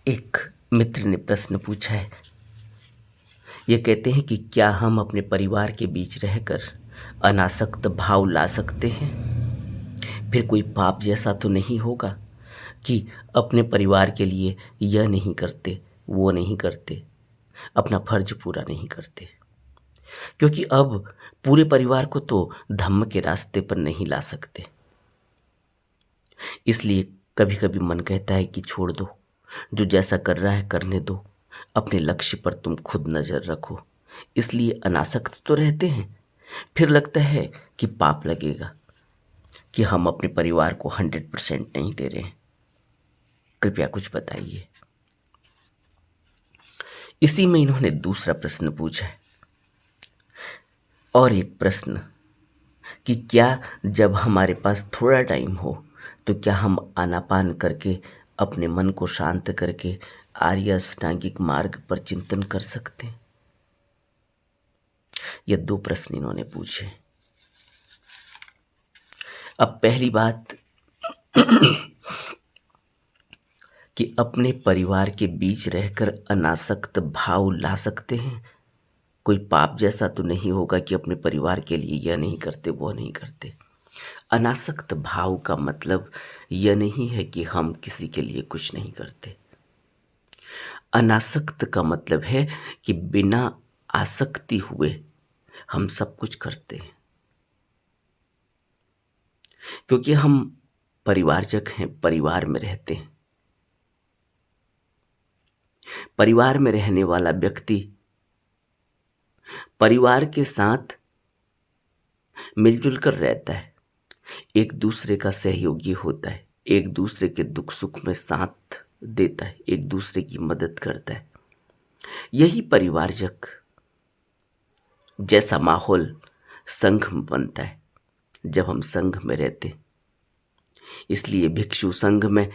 एक मित्र ने प्रश्न पूछा है। ये कहते हैं कि क्या हम अपने परिवार के बीच रहकर अनासक्त भाव ला सकते हैं? फिर कोई पाप जैसा तो नहीं होगा कि अपने परिवार के लिए यह नहीं करते, वो नहीं करते, अपना फर्ज पूरा नहीं करते। क्योंकि अब पूरे परिवार को तो धम्म के रास्ते पर नहीं ला सकते। इसलिए कभी-कभी मन कहता है कि छोड़ दो, जो जैसा कर रहा है करने दो, अपने लक्ष्य पर तुम खुद नज़र रखो। इसलिए अनासक्त तो रहते हैं, फिर लगता है कि पाप लगेगा कि हम अपने परिवार को 100% नहीं दे रहे हैं। कृपया कुछ बताइए। इसी में इन्होंने दूसरा प्रश्न पूछा है, और एक प्रश्न कि क्या जब हमारे पास थोड़ा टाइम हो तो क्या हम आनापान करके अपने मन को शांत करके आर्य अष्टांगिक मार्ग पर चिंतन कर सकते हैं? ये दो प्रश्न इन्होंने पूछे। अब पहली बात कि अपने परिवार के बीच रहकर अनासक्त भाव ला सकते हैं। कोई पाप जैसा तो नहीं होगा कि अपने परिवार के लिए यह नहीं करते, वो नहीं करते। अनासक्त भाव का मतलब यह नहीं है कि हम किसी के लिए कुछ नहीं करते। अनासक्त का मतलब है कि बिना आसक्ति हुए हम सब कुछ करते हैं, क्योंकि हम परिवारजक हैं, परिवार में रहते हैं। परिवार में रहने वाला व्यक्ति परिवार के साथ मिलजुल कर रहता है, एक दूसरे का सहयोगी होता है, एक दूसरे के दुख सुख में साथ देता है, एक दूसरे की मदद करता है। यही परिवारजक जैसा माहौल संघ में बनता है जब हम संघ में रहते। इसलिए भिक्षु संघ में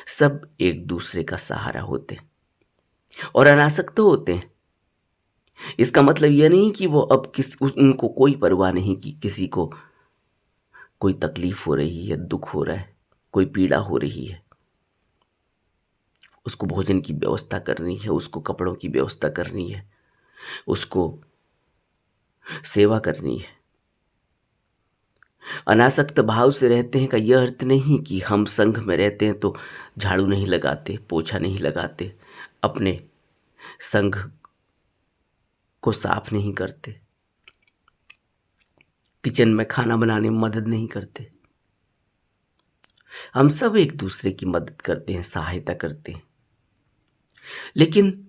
सब एक दूसरे का सहारा होते और अनासक्त होते हैं। इसका मतलब यह नहीं कि वो अब उनको कोई परवाह नहीं कि किसी को कोई तकलीफ हो रही है, दुख हो रहा है, कोई पीड़ा हो रही है, उसको भोजन की व्यवस्था करनी है, उसको कपड़ों की व्यवस्था करनी है, उसको सेवा करनी है। अनासक्त भाव से रहते हैं का यह अर्थ नहीं कि हम संघ में रहते हैं तो झाड़ू नहीं लगाते, पोछा नहीं लगाते, अपने संघ को साफ नहीं करते, किचन में खाना बनाने में मदद नहीं करते। हम सब एक दूसरे की मदद करते हैं, सहायता करते हैं, लेकिन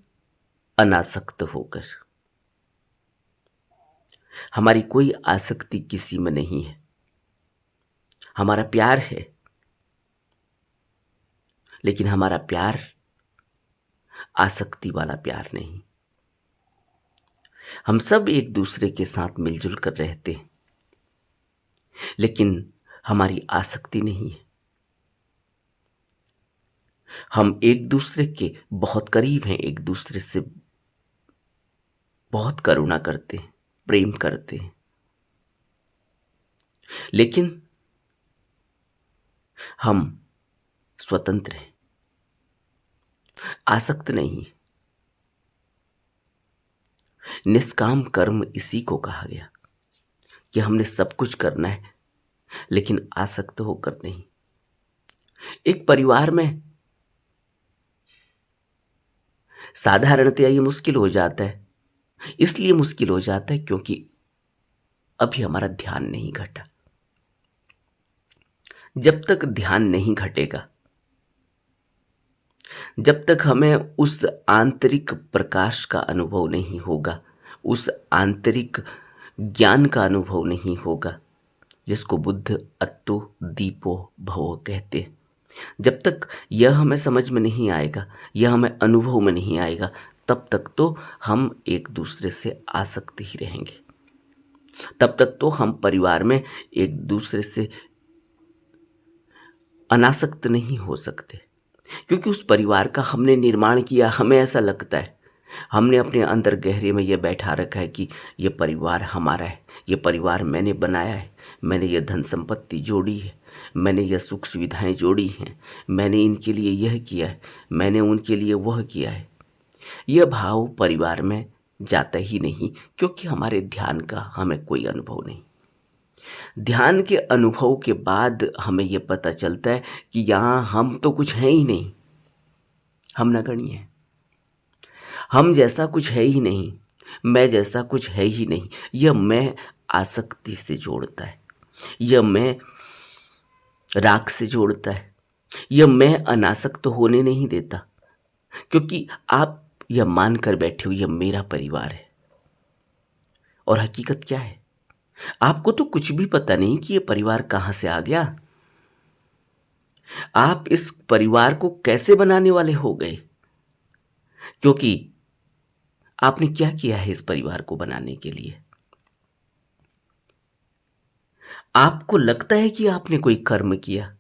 अनासक्त होकर। हमारी कोई आसक्ति किसी में नहीं है। हमारा प्यार है, लेकिन हमारा प्यार आसक्ति वाला प्यार नहीं। हम सब एक दूसरे के साथ मिलजुल कर रहते हैं, लेकिन हमारी आसक्ति नहीं है। हम एक दूसरे के बहुत करीब हैं, एक दूसरे से बहुत करुणा करते हैं, प्रेम करते हैं, लेकिन हम स्वतंत्र हैं, आसक्त नहीं। निष्काम कर्म इसी को कहा गया कि हमने सब कुछ करना है, लेकिन आसक्त होकर नहीं। एक परिवार में साधारणतया ये मुश्किल हो जाता है। इसलिए मुश्किल हो जाता है क्योंकि अभी हमारा ध्यान नहीं घटा। जब तक ध्यान नहीं घटेगा, जब तक हमें उस आंतरिक प्रकाश का अनुभव नहीं होगा, उस आंतरिक ज्ञान का अनुभव नहीं होगा जिसको बुद्ध अत्तो दीपो भव कहते हैं, जब तक यह हमें समझ में नहीं आएगा, यह हमें अनुभव में नहीं आएगा, तब तक तो हम एक दूसरे से आसक्त ही रहेंगे। तब तक तो हम परिवार में एक दूसरे से अनासक्त नहीं हो सकते, क्योंकि उस परिवार का हमने निर्माण किया। हमें ऐसा लगता है, हमने अपने अंदर गहरे में यह बैठा रखा है कि यह परिवार हमारा है, यह परिवार मैंने बनाया है, मैंने यह धन संपत्ति जोड़ी है, मैंने यह सुख सुविधाएं जोड़ी हैं, मैंने इनके लिए यह किया है, मैंने उनके लिए वह किया है। यह भाव परिवार में जाता ही नहीं, क्योंकि हमारे ध्यान का हमें कोई अनुभव नहीं। ध्यान के अनुभव के बाद हमें यह पता चलता है कि यहाँ हम तो कुछ हैं ही नहीं, हम नगण्य हैं। हम जैसा कुछ है ही नहीं, मैं जैसा कुछ है ही नहीं। यह मैं आसक्ति से जोड़ता है, यह मैं राग से जोड़ता है, यह मैं अनासक्त होने नहीं देता। क्योंकि आप यह मानकर बैठे हो यह मेरा परिवार है, और हकीकत क्या है? आपको तो कुछ भी पता नहीं कि यह परिवार कहां से आ गया। आप इस परिवार को कैसे बनाने वाले हो गए, क्योंकि आपने क्या किया है इस परिवार को बनाने के लिए। आपको लगता है कि आपने कोई कर्म किया,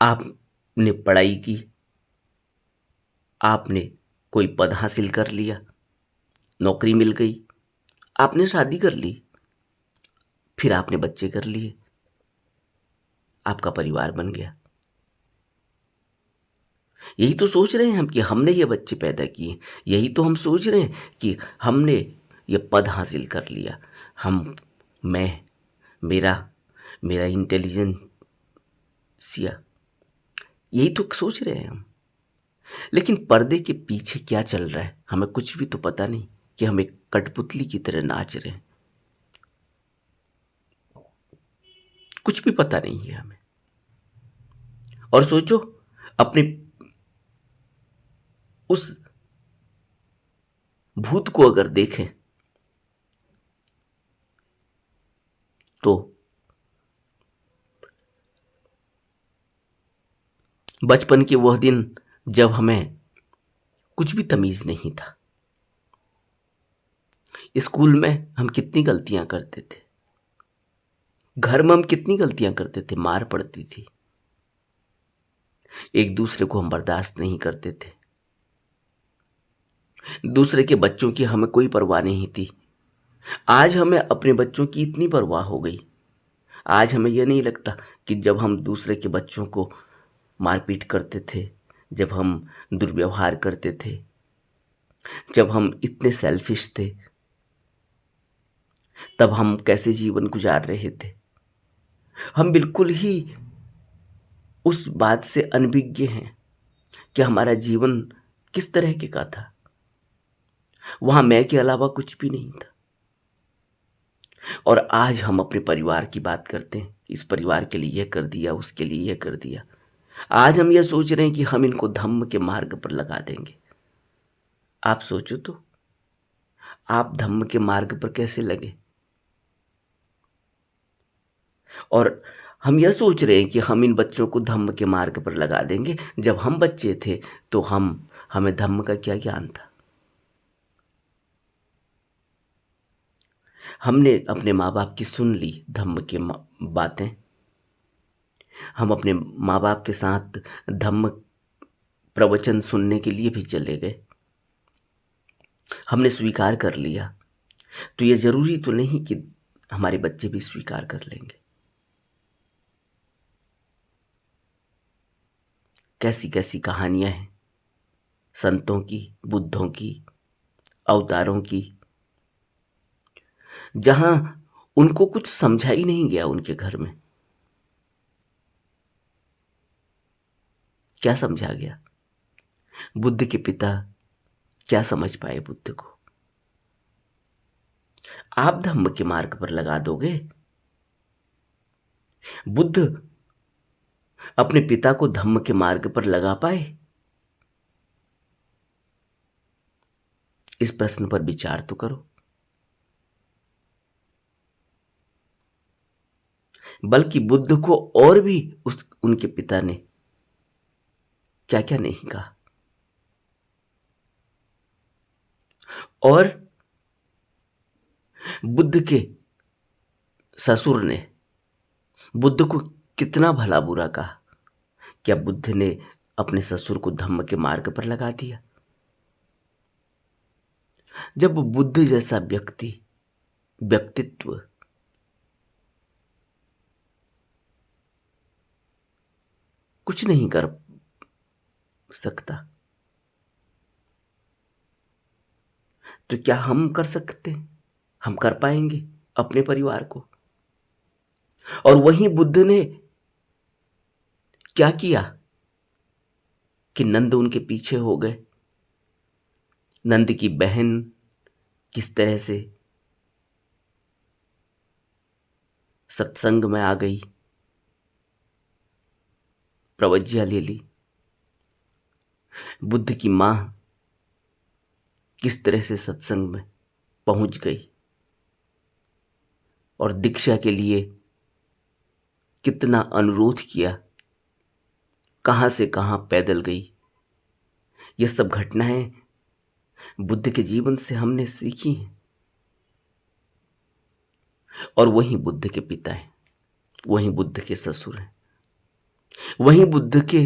आपने पढ़ाई की, आपने कोई पद हासिल कर लिया, नौकरी मिल गई, आपने शादी कर ली, फिर आपने बच्चे कर लिए, आपका परिवार बन गया। यही तो सोच रहे हैं हम कि हमने ये बच्चे पैदा किए, यही तो हम सोच रहे हैं कि हमने ये पद हासिल कर लिया। मैं, मेरा मेरा इंटेलिजेंसिया, यही तो सोच रहे हैं हम। लेकिन पर्दे के पीछे क्या चल रहा है हमें कुछ भी तो पता नहीं, कि हम एक कठपुतली की तरह नाच रहे हैं। कुछ भी पता नहीं है हमें। और सोचो, अपने उस भूत को अगर देखें तो बचपन के वह दिन जब हमें कुछ भी तमीज नहीं था, स्कूल में हम कितनी गलतियां करते थे, घर में हम कितनी गलतियां करते थे, मार पड़ती थी, एक दूसरे को हम बर्दाश्त नहीं करते थे, दूसरे के बच्चों की हमें कोई परवाह नहीं थी। आज हमें अपने बच्चों की इतनी परवाह हो गई। आज हमें यह नहीं लगता कि जब हम दूसरे के बच्चों को मारपीट करते थे, जब हम दुर्व्यवहार करते थे, जब हम इतने सेल्फिश थे, तब हम कैसे जीवन गुजार रहे थे। हम बिल्कुल ही उस बात से अनभिज्ञ हैं कि हमारा जीवन किस तरह के का था। वहां मैं के अलावा कुछ भी नहीं था। और आज हम अपने परिवार की बात करते हैं, इस परिवार के लिए यह कर दिया, उसके लिए यह कर दिया। आज हम यह सोच रहे हैं कि हम इनको धम्म के मार्ग पर लगा देंगे। आप सोचो तो, आप धम्म के मार्ग पर कैसे लगे? और हम यह सोच रहे हैं कि हम इन बच्चों को धम्म के मार्ग पर लगा देंगे। जब हम बच्चे थे तो हमें धम्म का क्या ज्ञान था? हमने अपने माँ बाप की सुन ली धम्म की बातें। हम अपने माँ बाप के साथ धम्म प्रवचन सुनने के लिए भी चले गए, हमने स्वीकार कर लिया। तो यह जरूरी तो नहीं कि हमारे बच्चे भी स्वीकार कर लेंगे। कैसी कैसी कहानियां हैं संतों की, बुद्धों की, अवतारों की, जहां उनको कुछ समझा ही नहीं गया। उनके घर में क्या समझा गया? बुद्ध के पिता क्या समझ पाए बुद्ध को? आप धम्म के मार्ग पर लगा दोगे? बुद्ध अपने पिता को धम्म के मार्ग पर लगा पाए? इस प्रश्न पर विचार तो करो। बल्कि बुद्ध को और भी उनके पिता ने क्या क्या नहीं कहा। और बुद्ध के ससुर ने बुद्ध को कितना भला बुरा कहा। क्या बुद्ध ने अपने ससुर को धम्म के मार्ग पर लगा दिया? जब बुद्ध जैसा व्यक्तित्व कुछ नहीं कर सकता, तो क्या हम कर सकते हैं? हम कर पाएंगे अपने परिवार को? और वहीं बुद्ध ने क्या किया कि नंद उनके पीछे हो गए। नंद की बहन किस तरह से सत्संग में आ गई, प्रवज्ञा ले ली। बुद्ध की मां किस तरह से सत्संग में पहुंच गई और दीक्षा के लिए कितना अनुरोध किया, कहां से कहां पैदल गई। ये सब घटनाएं बुद्ध के जीवन से हमने सीखी हैं। और वहीं बुद्ध के पिता हैं, वहीं बुद्ध के ससुर हैं, वहीं बुद्ध के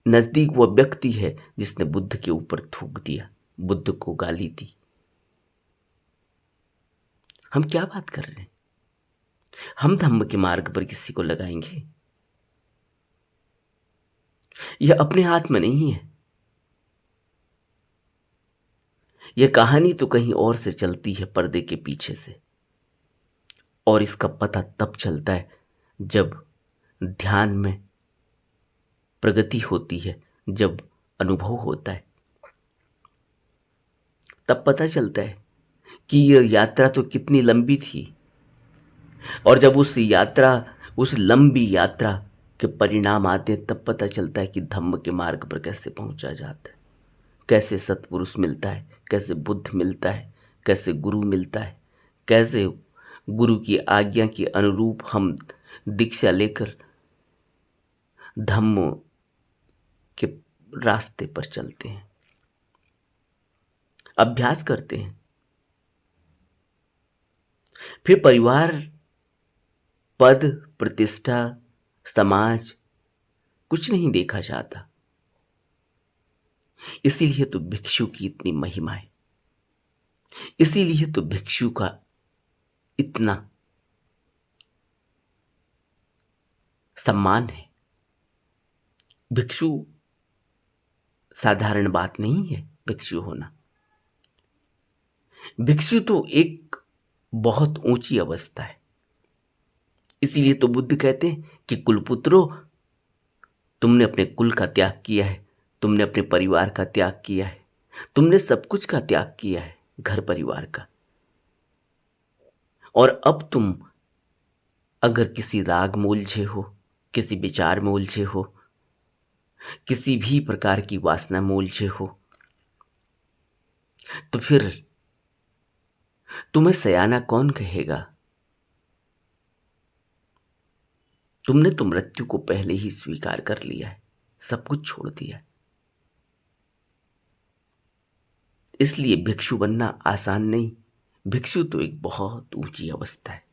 नजदीक वह व्यक्ति है जिसने बुद्ध के ऊपर थूक दिया, बुद्ध को गाली दी। हम क्या बात कर रहे हैं? हम धम्म के मार्ग पर किसी को लगाएंगे? यह अपने हाथ में नहीं है। यह कहानी तो कहीं और से चलती है, पर्दे के पीछे से। और इसका पता तब चलता है जब ध्यान में प्रगति होती है, जब अनुभव होता है, तब पता चलता है कि यह यात्रा तो कितनी लंबी थी। और जब उस लंबी यात्रा के परिणाम आते हैं, तब पता चलता है कि धम्म के मार्ग पर कैसे पहुंचा जाता है, कैसे सत्पुरुष मिलता है, कैसे बुद्ध मिलता है, कैसे गुरु मिलता है, कैसे गुरु की आज्ञा के अनुरूप हम दीक्षा लेकर धम्म के रास्ते पर चलते हैं, अभ्यास करते हैं। फिर परिवार, पद, प्रतिष्ठा, समाज कुछ नहीं देखा जाता। इसीलिए तो भिक्षु की इतनी महिमा है, इसीलिए तो भिक्षु का इतना सम्मान है। भिक्षु साधारण बात नहीं है। भिक्षु होना, भिक्षु तो एक बहुत ऊंची अवस्था है। इसीलिए तो बुद्ध कहते हैं कि कुलपुत्रो, तुमने अपने कुल का त्याग किया है, तुमने अपने परिवार का त्याग किया है, तुमने सब कुछ का त्याग किया है, घर परिवार का। और अब तुम अगर किसी राग में उलझे हो, किसी विचार में उलझे हो, किसी भी प्रकार की वासना में उलझे हो, तो फिर तुम्हें सयाना कौन कहेगा? तुमने तो मृत्यु को पहले ही स्वीकार कर लिया है, सब कुछ छोड़ दिया है। इसलिए भिक्षु बनना आसान नहीं। भिक्षु तो एक बहुत ऊंची अवस्था है।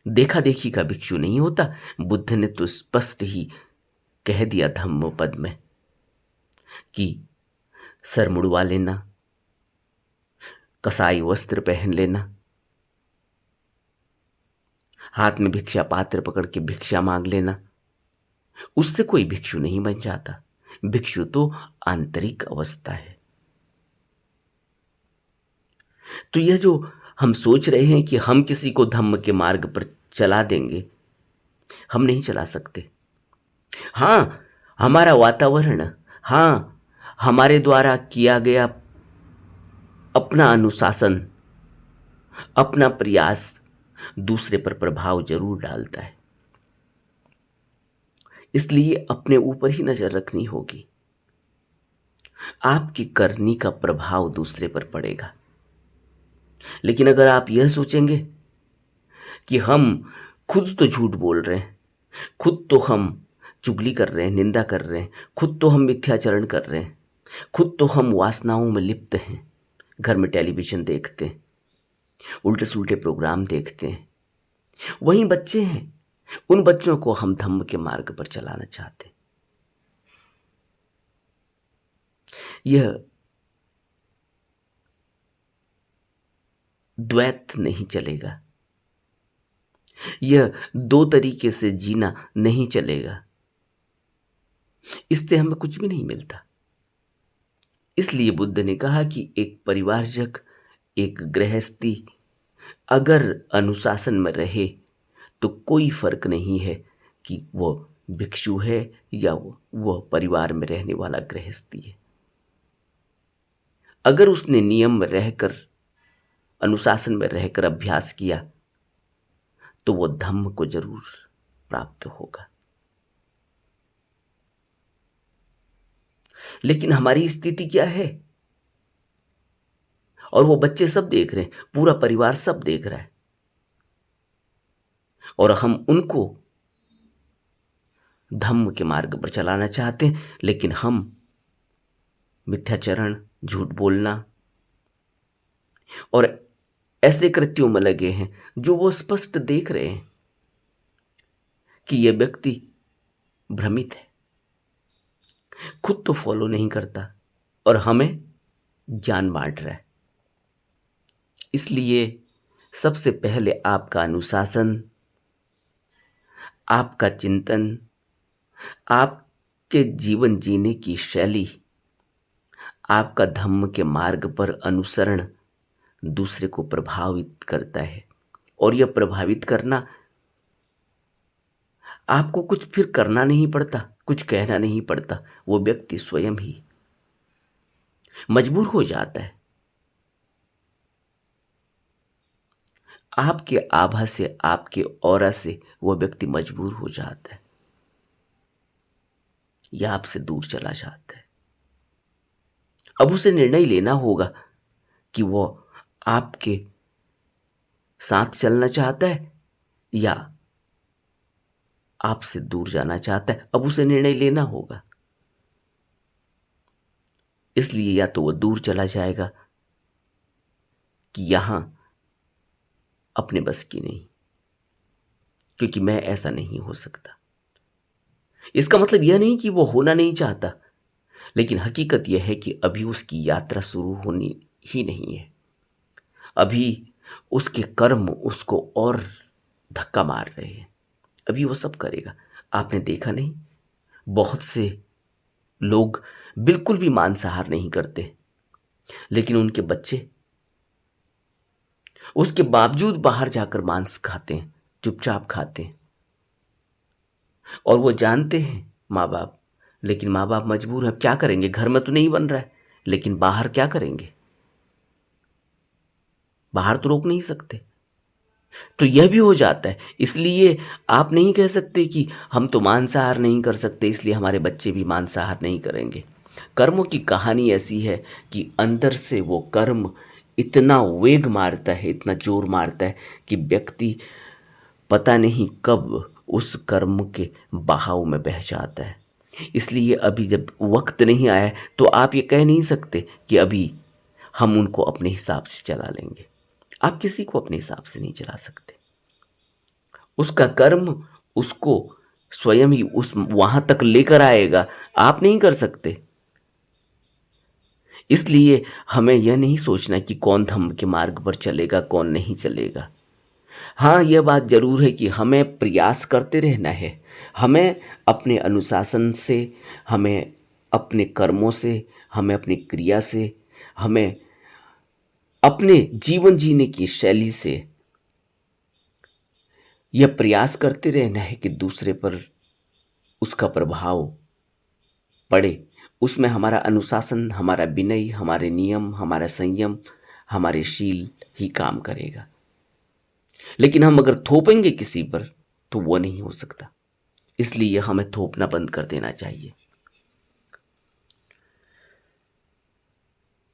देखा देखी का भिक्षु नहीं होता। बुद्ध ने तो स्पष्ट ही कह दिया धम्म पद में कि सर मुड़वा लेना, कसाई वस्त्र पहन लेना, हाथ में भिक्षा पात्र पकड़ के भिक्षा मांग लेना, उससे कोई भिक्षु नहीं बन जाता। भिक्षु तो आंतरिक अवस्था है। तो यह जो हम सोच रहे हैं कि हम किसी को धम्म के मार्ग पर चला देंगे, हम नहीं चला सकते। हाँ, हमारा वातावरण, हाँ, हमारे द्वारा किया गया अपना अनुशासन, अपना प्रयास दूसरे पर प्रभाव जरूर डालता है। इसलिए अपने ऊपर ही नजर रखनी होगी। आपकी करनी का प्रभाव दूसरे पर पड़ेगा। लेकिन अगर आप यह सोचेंगे कि हम खुद तो झूठ बोल रहे हैं, खुद तो हम चुगली कर रहे हैं, निंदा कर रहे हैं, खुद तो हम मिथ्याचरण कर रहे हैं, खुद तो हम वासनाओं में लिप्त हैं, घर में टेलीविजन देखते हैं, उल्टे सुल्टे प्रोग्राम देखते हैं, वहीं बच्चे हैं, उन बच्चों को हम धम्म के मार्ग पर चलाना चाहते हैं। यह द्वैत नहीं चलेगा। यह दो तरीके से जीना नहीं चलेगा, इससे हमें कुछ भी नहीं मिलता। इसलिए बुद्ध ने कहा कि एक परिवारजक, एक गृहस्थी अगर अनुशासन में रहे तो कोई फर्क नहीं है कि वह भिक्षु है या वह परिवार में रहने वाला गृहस्थी है। अगर उसने नियम में रहकर, अनुशासन में रहकर अभ्यास किया तो वह धम्म को जरूर प्राप्त होगा। लेकिन हमारी स्थिति क्या है? और वो बच्चे सब देख रहे हैं, पूरा परिवार सब देख रहा है, और हम उनको धम्म के मार्ग पर चलाना चाहते हैं, लेकिन हम मिथ्याचरण, झूठ बोलना और ऐसे कृत्यों में लगे हैं जो वो स्पष्ट देख रहे हैं कि यह व्यक्ति भ्रमित है, खुद तो फॉलो नहीं करता और हमें ज्ञान बांट रहा है। इसलिए सबसे पहले आपका अनुशासन, आपका चिंतन, आपके जीवन जीने की शैली, आपका धम्म के मार्ग पर अनुसरण दूसरे को प्रभावित करता है। और यह प्रभावित करना, आपको कुछ फिर करना नहीं पड़ता, कुछ कहना नहीं पड़ता, वो व्यक्ति स्वयं ही मजबूर हो जाता है। आपके आभा से, आपके ऑरा से वह व्यक्ति मजबूर हो जाता है या आपसे दूर चला जाता है। अब उसे निर्णय लेना होगा कि वह आपके साथ चलना चाहता है या आपसे दूर जाना चाहता है। अब उसे निर्णय लेना होगा। इसलिए या तो वह दूर चला जाएगा कि यहां अपने बस की नहीं, क्योंकि मैं ऐसा नहीं हो सकता। इसका मतलब यह नहीं कि वो होना नहीं चाहता, लेकिन हकीकत यह है कि अभी उसकी यात्रा शुरू होनी ही नहीं है। अभी उसके कर्म उसको और धक्का मार रहे हैं। अभी वो सब करेगा। आपने देखा नहीं, बहुत से लोग बिल्कुल भी मांसाहार नहीं करते, लेकिन उनके बच्चे उसके बावजूद बाहर जाकर मांस खाते हैं, चुपचाप खाते हैं। और वो जानते हैं माँ बाप, लेकिन माँ बाप मजबूर हैं। क्या करेंगे? घर में तो नहीं बन रहा है, लेकिन बाहर क्या करेंगे? बाहर तो रोक नहीं सकते। तो यह भी हो जाता है। इसलिए आप नहीं कह सकते कि हम तो मांसाहार नहीं कर सकते, इसलिए हमारे बच्चे भी मांसाहार नहीं करेंगे। कर्मों की कहानी ऐसी है कि अंदर से वो कर्म इतना वेग मारता है, इतना जोर मारता है कि व्यक्ति पता नहीं कब उस कर्म के बहाव में बह जाता है। इसलिए अभी जब वक्त नहीं आया है, तो आप ये कह नहीं सकते कि अभी हम उनको अपने हिसाब से चला लेंगे। आप किसी को अपने हिसाब से नहीं चला सकते। उसका कर्म उसको स्वयं ही उस वहां तक लेकर आएगा, आप नहीं कर सकते। इसलिए हमें यह नहीं सोचना कि कौन धम्म के मार्ग पर चलेगा, कौन नहीं चलेगा। हाँ, यह बात जरूर है कि हमें प्रयास करते रहना है। हमें अपने अनुशासन से, हमें अपने कर्मों से, हमें अपनी क्रिया से, हमें अपने जीवन जीने की शैली से यह प्रयास करते रहना है कि दूसरे पर उसका प्रभाव पड़े। उसमें हमारा अनुशासन, हमारा विनय, हमारे नियम, हमारा संयम, हमारे शील ही काम करेगा। लेकिन हम अगर थोपेंगे किसी पर तो वो नहीं हो सकता। इसलिए हमें थोपना बंद कर देना चाहिए,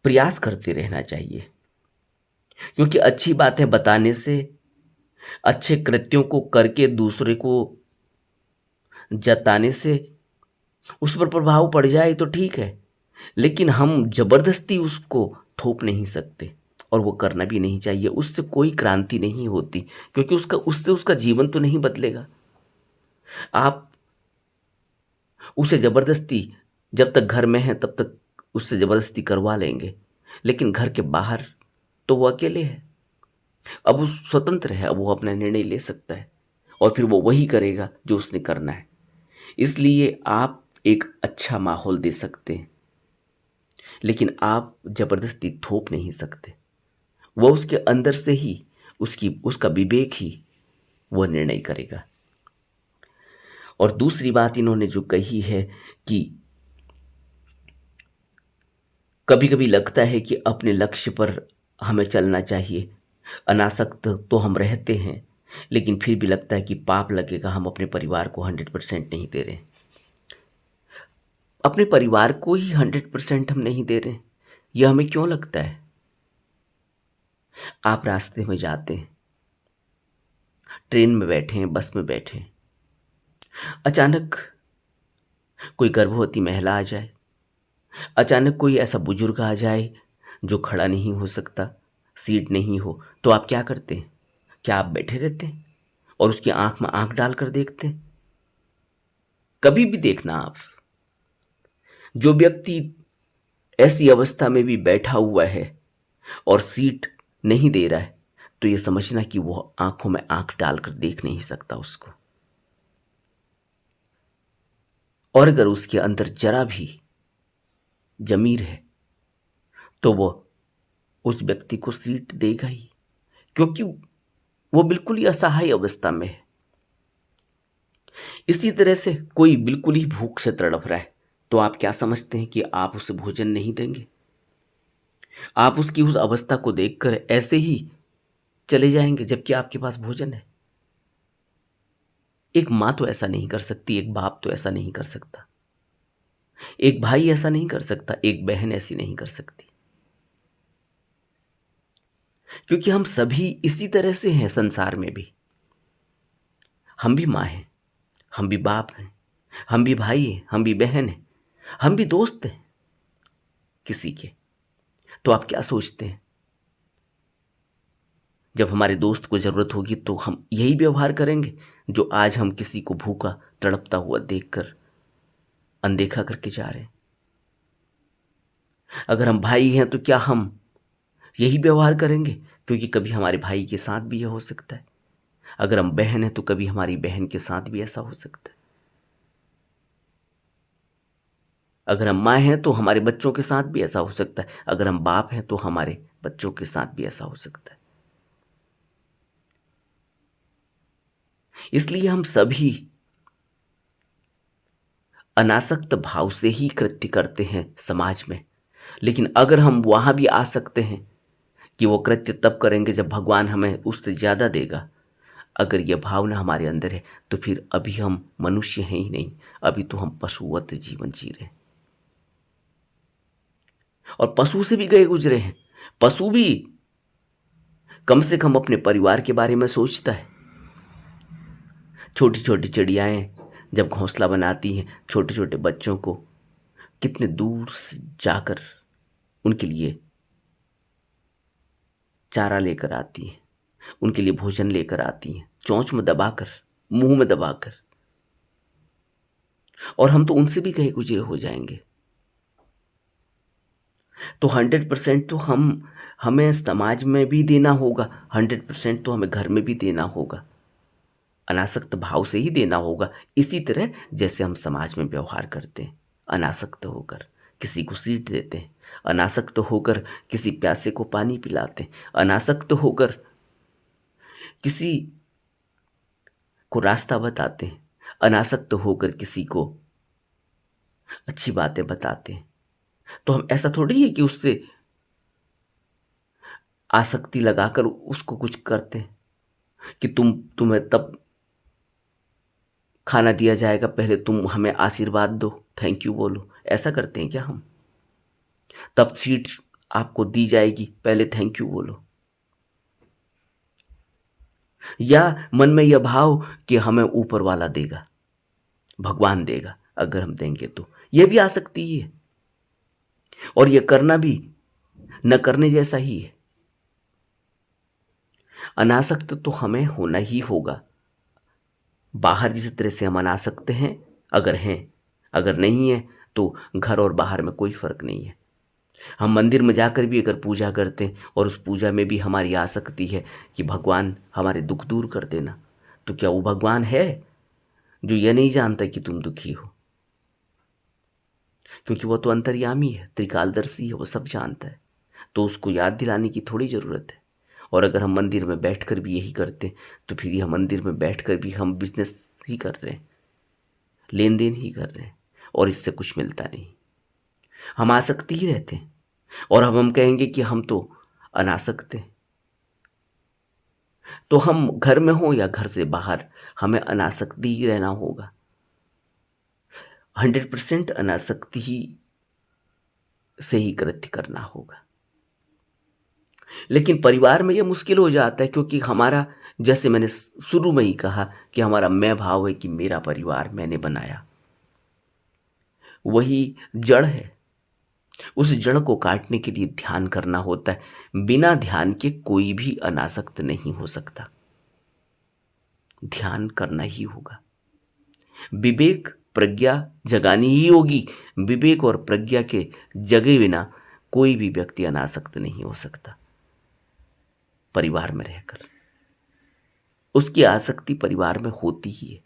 प्रयास करते रहना चाहिए। क्योंकि अच्छी बात है बताने से, अच्छे कृत्यों को करके दूसरे को जताने से उस पर प्रभाव पड़ जाए तो ठीक है, लेकिन हम जबरदस्ती उसको थोप नहीं सकते और वो करना भी नहीं चाहिए। उससे कोई क्रांति नहीं होती, क्योंकि उससे उसका जीवन तो नहीं बदलेगा। आप उसे जबरदस्ती, जब तक घर में है तब तक उससे जबरदस्ती करवा लेंगे, लेकिन घर के बाहर तो वो अकेले है। अब वो स्वतंत्र है, अब वो अपना निर्णय ले सकता है। और फिर वो वही करेगा जो उसने करना है। इसलिए आप एक अच्छा माहौल दे सकते हैं, लेकिन आप जबरदस्ती थोप नहीं सकते। वो उसके अंदर से ही उसका विवेक ही वह निर्णय करेगा। और दूसरी बात इन्होंने जो कही है कि कभी कभी लगता है कि अपने लक्ष्य पर हमें चलना चाहिए, अनासक्त तो हम रहते हैं, लेकिन फिर भी लगता है कि पाप लगेगा, हम अपने परिवार को 100% नहीं दे रहे। अपने परिवार को ही 100% हम नहीं दे रहे, यह हमें क्यों लगता है? आप रास्ते में जाते हैं, ट्रेन में बैठे हैं, बस में बैठे हैं, अचानक कोई गर्भवती महिला आ जाए, अचानक कोई ऐसा बुजुर्ग आ जाए जो खड़ा नहीं हो सकता, सीट नहीं हो, तो आप क्या करते हैं? क्या आप बैठे रहते हैं और उसकी आंख में आंख डालकर देखते हैं? कभी भी देखना आप, जो व्यक्ति ऐसी अवस्था में भी बैठा हुआ है और सीट नहीं दे रहा है, तो ये समझना कि वो आंखों में आंख डालकर देख नहीं सकता उसको। और अगर उसके अंदर जरा भी जमीर है तो वो उस व्यक्ति को सीट देगा ही, क्योंकि वो बिल्कुल ही असहाय अवस्था में है। इसी तरह से कोई बिल्कुल ही भूख से तड़प रहा है, तो आप क्या समझते हैं कि आप उसे भोजन नहीं देंगे? आप उसकी उस अवस्था को देखकर ऐसे ही चले जाएंगे जबकि आपके पास भोजन है? एक माँ तो ऐसा नहीं कर सकती, एक बाप तो ऐसा नहीं कर सकता, एक भाई ऐसा नहीं कर सकता, एक बहन ऐसी नहीं कर सकती, क्योंकि हम सभी इसी तरह से हैं। संसार में भी हम भी माँ हैं, हम भी बाप हैं, हम भी भाई हैं, हम भी बहन हैं, हम भी दोस्त हैं किसी के। तो आप क्या सोचते हैं, जब हमारे दोस्त को जरूरत होगी तो हम यही व्यवहार करेंगे जो आज हम किसी को भूखा तड़पता हुआ देखकर अनदेखा करके जा रहे हैं? अगर हम भाई हैं तो क्या हम यही व्यवहार करेंगे? क्योंकि कभी हमारे भाई के साथ भी यह हो सकता है। अगर हम बहन हैं तो कभी हमारी बहन के साथ भी ऐसा हो सकता है। अगर हम माँ हैं तो हमारे बच्चों के साथ भी ऐसा हो सकता है। अगर हम बाप हैं तो हमारे बच्चों के साथ भी ऐसा हो सकता है। इसलिए हम सभी अनासक्त भाव से ही कृत्य करते हैं समाज में। लेकिन अगर हम वहां भी आ सकते हैं कि वो कृत्य तब करेंगे जब भगवान हमें उससे ज्यादा देगा, अगर यह भावना हमारे अंदर है, तो फिर अभी हम मनुष्य हैं ही नहीं, अभी तो हम पशुवत जीवन जी रहे हैं। और पशु से भी गए गुजरे हैं। पशु भी कम से कम अपने परिवार के बारे में सोचता है। छोटी छोटी चिड़ियाएं जब घोंसला बनाती हैं, छोटे छोटे बच्चों को कितने दूर से जाकर उनके लिए चारा लेकर आती हैं, उनके लिए भोजन लेकर आती हैं, चोंच में दबाकर, मुंह में दबाकर। और हम तो उनसे भी गए गुजरे हो जाएंगे। तो 100% तो हमें समाज में भी देना होगा, 100% तो हमें घर में भी देना होगा, अनासक्त भाव से ही देना होगा। इसी तरह जैसे हम समाज में व्यवहार करते हैं, अनासक्त होकर किसी को सीट देते हैं, अनासक्त होकर किसी प्यासे को पानी पिलाते हैं, अनासक्त होकर किसी को रास्ता बताते हैं, अनासक्त होकर किसी को अच्छी बातें बताते हैं। तो हम ऐसा थोड़ी है कि उससे आसक्ति लगाकर उसको कुछ करते हैं कि तुम्हें तब खाना दिया जाएगा, पहले तुम हमें आशीर्वाद दो, थैंक यू बोलो। ऐसा करते हैं क्या हम? तब सीट आपको दी जाएगी, पहले थैंक यू बोलो। या मन में यह भाव कि हमें ऊपर वाला देगा, भगवान देगा, अगर हम देंगे तो। यह भी आ सकती है, और यह करना भी न करने जैसा ही है। अनासक्त तो हमें होना ही होगा। बाहर जिस तरह से हम अनासक्त हैं, अगर नहीं है तो घर और बाहर में कोई फर्क नहीं है। हम मंदिर में जाकर भी अगर पूजा करते हैं और उस पूजा में भी हमारी आसक्ति है कि भगवान हमारे दुख दूर कर देना, तो क्या वो भगवान है जो यह नहीं जानता कि तुम दुखी हो? क्योंकि वो तो अंतर्यामी है, त्रिकालदर्शी है, वो सब जानता है। तो उसको याद दिलाने की थोड़ी ज़रूरत है। और अगर हम मंदिर में बैठकर भी यही करते तो फिर यह मंदिर में बैठकर भी हम बिजनेस ही कर रहे हैं, लेन देन ही कर रहे हैं, और इससे कुछ मिलता नहीं। हम आसक्ति ही रहते हैं। और अब हम कहेंगे कि हम तो अनासक्त हैं। तो हम घर में हो या घर से बाहर, हमें अनासक्ति ही रहना होगा। 100% अनासक्ति ही से ही कृत्य करना होगा। लेकिन परिवार में यह मुश्किल हो जाता है, क्योंकि हमारा, जैसे मैंने शुरू में ही कहा, कि हमारा मैं भाव है कि मेरा परिवार मैंने बनाया, वही जड़ है। उस जड़ को काटने के लिए ध्यान करना होता है। बिना ध्यान के कोई भी अनासक्त नहीं हो सकता। ध्यान करना ही होगा। विवेक प्रज्ञा जगानी ही होगी। विवेक और प्रज्ञा के जगे बिना कोई भी व्यक्ति अनासक्त नहीं हो सकता। परिवार में रहकर उसकी आसक्ति परिवार में होती ही है।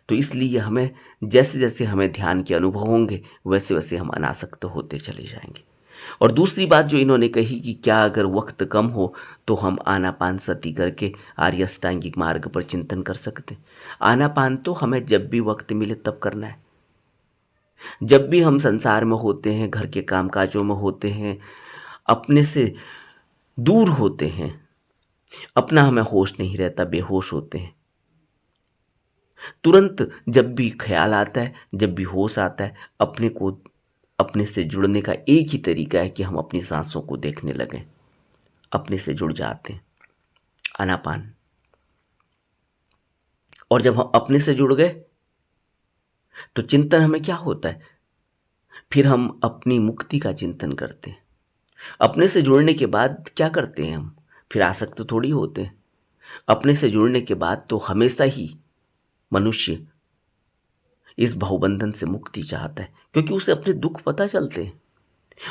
तो इसलिए हमें, जैसे जैसे हमें ध्यान के अनुभव होंगे, वैसे वैसे हम अनासक्त होते चले जाएंगे। और दूसरी बात जो इन्होंने कही कि क्या अगर वक्त कम हो तो हम आनापान सती करके आर्य अष्टांगिक मार्ग पर चिंतन कर सकते हैं। आनापान तो हमें जब भी वक्त मिले तब करना है। जब भी हम संसार में होते हैं, घर के कामकाजों में होते हैं, अपने से दूर होते हैं, अपना हमें होश नहीं रहता, बेहोश होते हैं, तुरंत जब भी ख्याल आता है, जब भी होश आता है, अपने को, अपने से जुड़ने का एक ही तरीका है कि हम अपनी सांसों को देखने लगें, अपने से जुड़ जाते हैं। आनापान। और जब हम अपने से जुड़ गए तो चिंतन हमें क्या होता है, फिर हम अपनी मुक्ति का चिंतन करते हैं। अपने से जुड़ने के बाद क्या करते हैं हम, फिर आसक्त थोड़ी होते हैं। अपने से जुड़ने के बाद तो हमेशा ही मनुष्य इस बहुबंधन से मुक्ति चाहता है, क्योंकि उसे अपने दुख पता चलते हैं,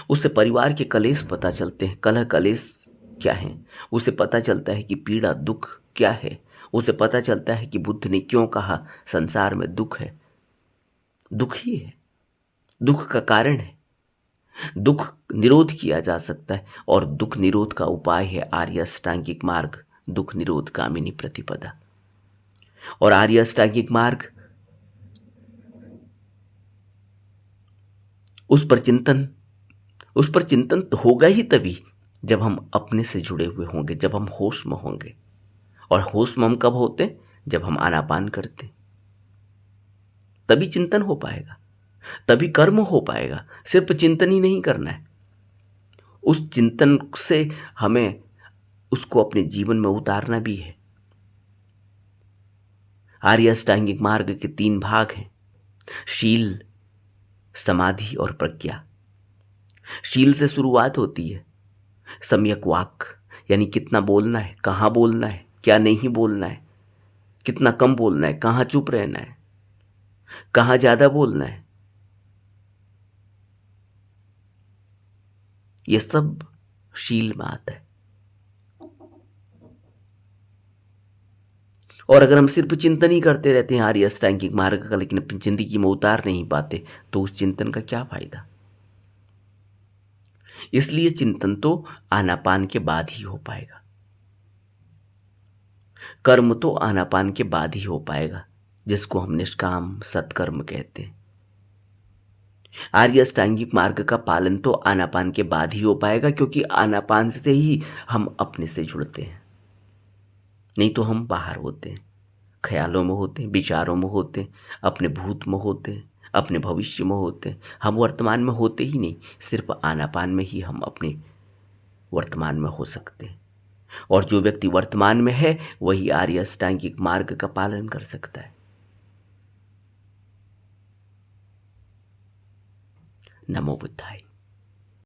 उसे परिवार के कलेश पता चलते हैं, कलह कलेश क्या है, उसे पता चलता है कि पीड़ा दुख क्या है, उसे पता चलता है कि बुद्ध ने क्यों कहा संसार में दुख है। दुख ही है, दुख का कारण है। दुख निरोध किया जा सकता है, और दुख निरोध का उपाय है आर्य अष्टांगिक मार्ग, दुख निरोध गामिनी प्रतिपदा। और आर्य अष्टांगिक मार्ग, उस पर चिंतन तो होगा ही तभी जब हम अपने से जुड़े हुए होंगे, जब हम होश में होंगे। और होश में हम कब होते हैं, जब हम आनापान करते हैं। तभी चिंतन हो पाएगा, तभी कर्म हो पाएगा। सिर्फ चिंतन ही नहीं करना है, उस चिंतन से हमें उसको अपने जीवन में उतारना भी है। आर्य अष्टांगिक मार्ग के 3 भाग हैं, शील, समाधि और प्रज्ञा। शील से शुरुआत होती है। सम्यक वाक, यानी कितना बोलना है, कहाँ बोलना है, क्या नहीं बोलना है, कितना कम बोलना है, कहाँ चुप रहना है, कहाँ ज्यादा बोलना है, ये सब शील में आता है। और अगर हम सिर्फ चिंतन ही करते रहते हैं आर्य अष्टांगिक मार्ग का, लेकिन अपनी जिंदगी में उतार नहीं पाते, तो उस चिंतन का क्या फायदा। इसलिए चिंतन तो आनापान के बाद ही हो पाएगा, कर्म तो आनापान के बाद ही हो पाएगा, जिसको हम निष्काम सत्कर्म कहते हैं। आर्य अष्टांगिक मार्ग का पालन तो आनापान के बाद ही हो पाएगा, क्योंकि आनापान से ही हम अपने से जुड़ते हैं। नहीं तो हम बाहर होते हैं, ख्यालों में होते हैं, विचारों में होते हैं, अपने भूत में होते हैं, अपने भविष्य में होते हैं। हम वर्तमान में होते ही नहीं, सिर्फ आनापान में ही हम अपने वर्तमान में हो सकते हैं। और जो व्यक्ति वर्तमान में है वही आर्य अष्टांगिक मार्ग का पालन कर सकता है। नमो बुद्धाय।